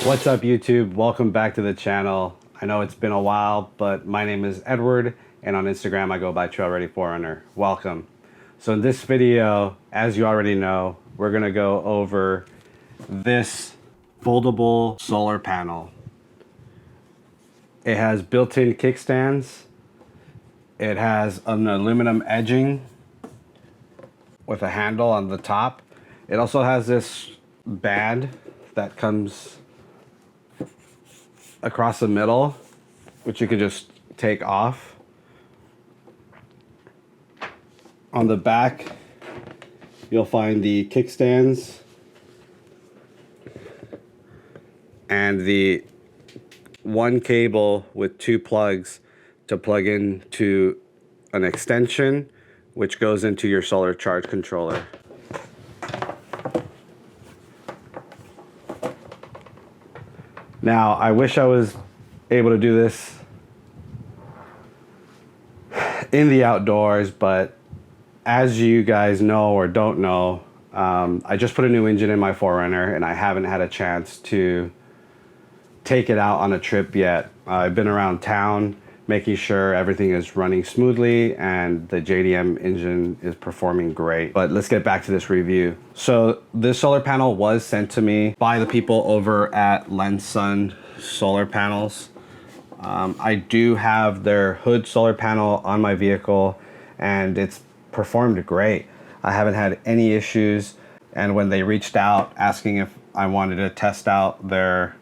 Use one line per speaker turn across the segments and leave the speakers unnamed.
What's up YouTube? Welcome back to the channel. I know it's been a while, but my name is Edward and on Instagram I go by Trail Ready Forerunner. Welcome. So in this video, as you already know, we're gonna go over this foldable solar panel. It has built-in kickstands. It has an aluminum edging with a handle on the top. It also has this band that comes across the middle, which you can just take off. On the back, you'll find the kickstands and the one cable with two plugs to plug into an extension, which goes into your solar charge controller. Now, I wish I was able to do this in the outdoors, but as you guys know or don't know, I just put a new engine in my Forerunner and I haven't had a chance to take it out on a trip yet. I've been around town making sure everything is running smoothly and the JDM engine is performing great. But let's get back to this review. So this solar panel was sent to me by the people over at Lensun solar panels. I do have their hood solar panel on my vehicle and it's performed great. I haven't had any issues, and when they reached out asking if I wanted to test out their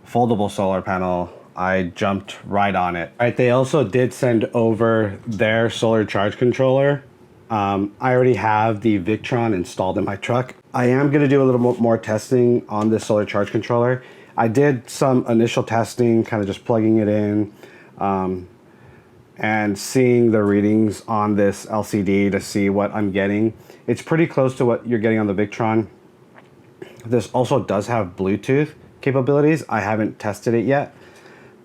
foldable solar panel, I jumped right on it. Right, they also did send over their solar charge controller. I already have the Victron installed in my truck. I am gonna do a little more testing on this solar charge controller. I did some initial testing, kind of just plugging it in and seeing the readings on this LCD to see what I'm getting. It's pretty close to what you're getting on the Victron. This also does have Bluetooth capabilities. I haven't tested it yet,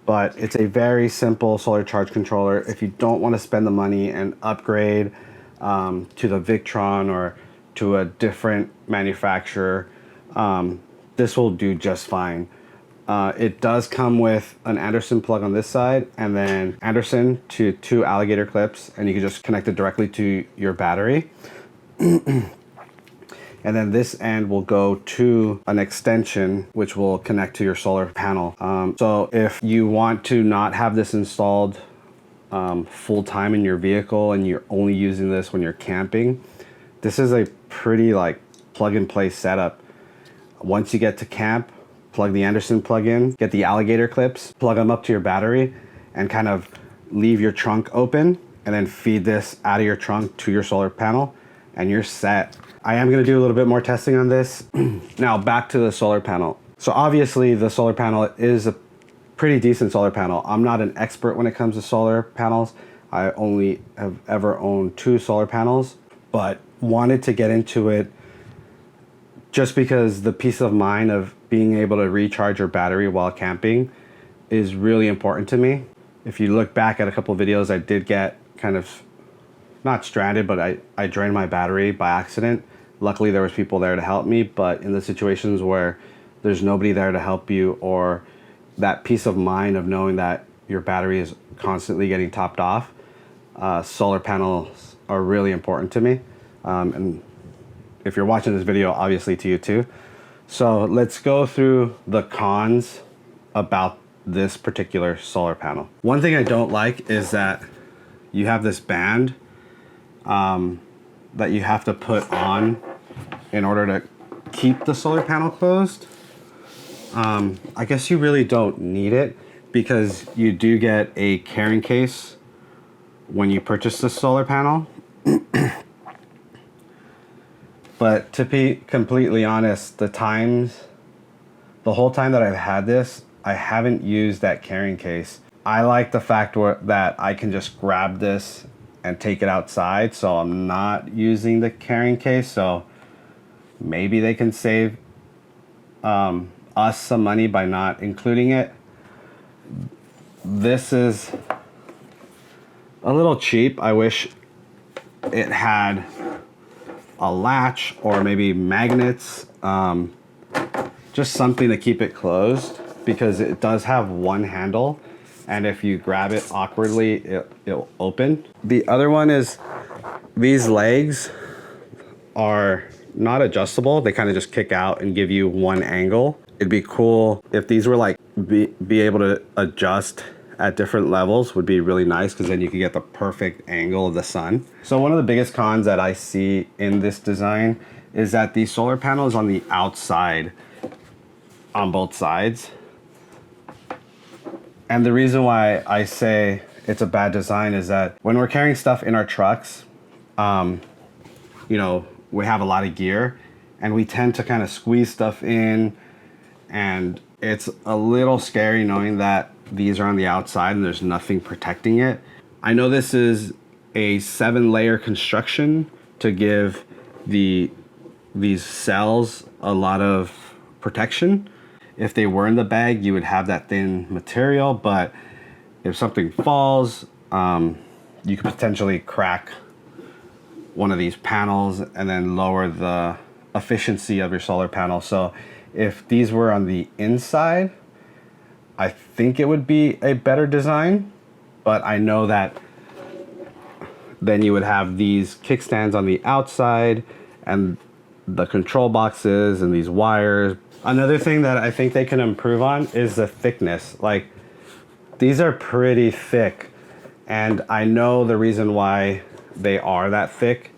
but it's a very simple solar charge controller. If you don't want to spend the money and upgrade to the Victron or to a different manufacturer, this will do just fine. It does come with an Anderson plug on this side and then Anderson to two alligator clips, and you can just connect it directly to your battery. And then this end will go to an extension which will connect to your solar panel. So if you want to not have this installed full time in your vehicle and you're only using this when you're camping, this is a pretty like plug and play setup. Once you get to camp, plug the Anderson plug in, get the alligator clips, plug them up to your battery, and kind of leave your trunk open, and then feed this out of your trunk to your solar panel, and you're set. I am gonna do a little bit more testing on this. Now back to the solar panel. So obviously the solar panel is a pretty decent solar panel. I'm not an expert when it comes to solar panels. I only have ever owned 2 solar panels, but wanted to get into it just because the peace of mind of being able to recharge your battery while camping is really important to me. If you look back at a couple of videos, I did get kind of not stranded, but I drained my battery by accident. Luckily there was people there to help me, but in the situations where there's nobody there to help you, or that peace of mind of knowing that your battery is constantly getting topped off, solar panels are really important to me. And if you're watching this video, obviously to you too. So let's go through the cons about this particular solar panel. One thing I don't like is that you have this band that you have to put on in order to keep the solar panel closed. I guess you really don't need it because you do get a carrying case when you purchase the solar panel. But to be completely honest, the whole time that I've had this, I haven't used that carrying case. I like the fact that I can just grab this and take it outside, so I'm not using the carrying case. So maybe they can save us some money by not including it. This is a little cheap. I wish it had a latch or maybe magnets just something to keep it closed, because it does have one handle, and if you grab it awkwardly, it'll open. The other one is these legs are not adjustable. They kind of just kick out and give you one angle. It'd be cool if these were like be able to adjust at different levels. Would be really nice, because then you can get the perfect angle of the sun. So one of the biggest cons that I see in this design is that the solar panel is on the outside on both sides. And the reason why I say it's a bad design is that when we're carrying stuff in our trucks, you know, we have a lot of gear and we tend to kind of squeeze stuff in, and it's a little scary knowing that these are on the outside and there's nothing protecting it. I know this is a 7-layer construction to give these cells a lot of protection. If they were in the bag, you would have that thin material, but if something falls, you could potentially crack one of these panels and then lower the efficiency of your solar panel. So if these were on the inside, I think it would be a better design, but I know that then you would have these kickstands on the outside and the control boxes and these wires. Another thing that I think they can improve on is the thickness. Like, these are pretty thick, and I know the reason why they are that thick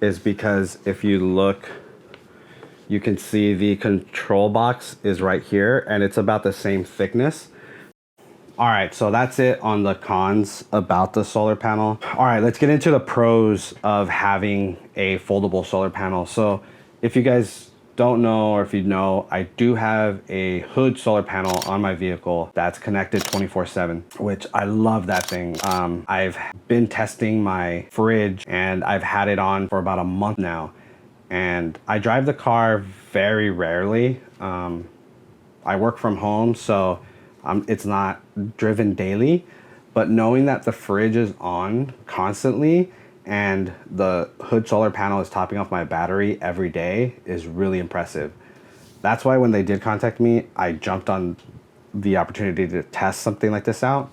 is because if you look, you can see the control box is right here, and it's about the same thickness. All right, so that's it on the cons about the solar panel. All right, let's get into the pros of having a foldable solar panel. So if you guys don't know, or if you know, I do have a hood solar panel on my vehicle that's connected 24/7, which I love that thing. I've been testing my fridge and I've had it on for about a month now, and I drive the car very rarely. I work from home, so it's not driven daily, but knowing that the fridge is on constantly and the hood solar panel is topping off my battery every day is really impressive. That's why when they did contact me, I jumped on the opportunity to test something like this out.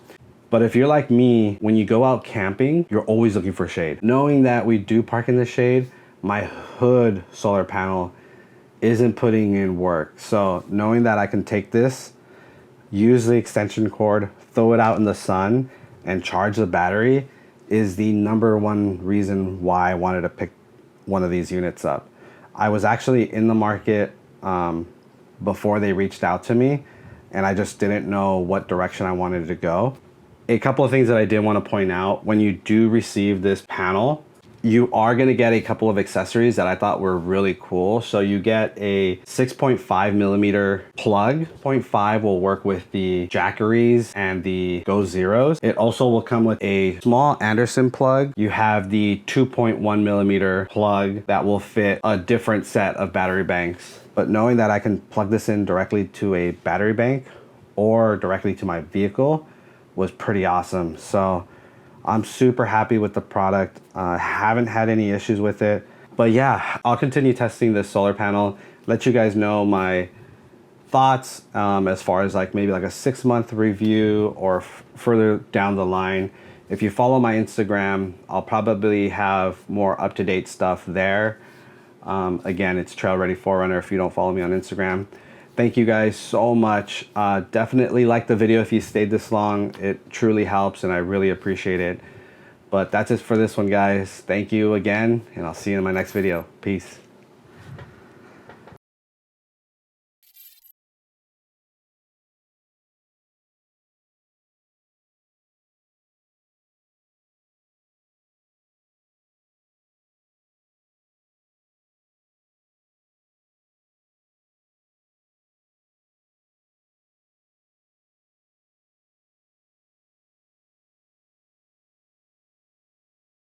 But if you're like me, when you go out camping, you're always looking for shade. Knowing that we do park in the shade, my hood solar panel isn't putting in work. So knowing that I can take this, use the extension cord, throw it out in the sun, and charge the battery is the #1 reason why I wanted to pick one of these units up. I was actually in the market before they reached out to me, and I just didn't know what direction I wanted to go. A couple of things that I did want to point out: when you do receive this panel, you are going to get a couple of accessories that I thought were really cool. So you get a 6.5mm plug. 0.5 will work with the Jackeries and the Goalzeros. It also will come with a small Anderson plug. You have the 2.1mm plug that will fit a different set of battery banks. But knowing that I can plug this in directly to a battery bank or directly to my vehicle was pretty awesome. So I'm super happy with the product. Haven't had any issues with it. But yeah, I'll continue testing this solar panel, let you guys know my thoughts as far as like maybe like a 6-month review or further down the line. If you follow my Instagram, I'll probably have more up-to-date stuff there. Again, it's Trail Ready Forerunner if you don't follow me on Instagram. Thank you guys so much. Definitely like the video if you stayed this long. It truly helps and I really appreciate it. But that's it for this one, guys. Thank you again, and I'll see you in my next video. Peace.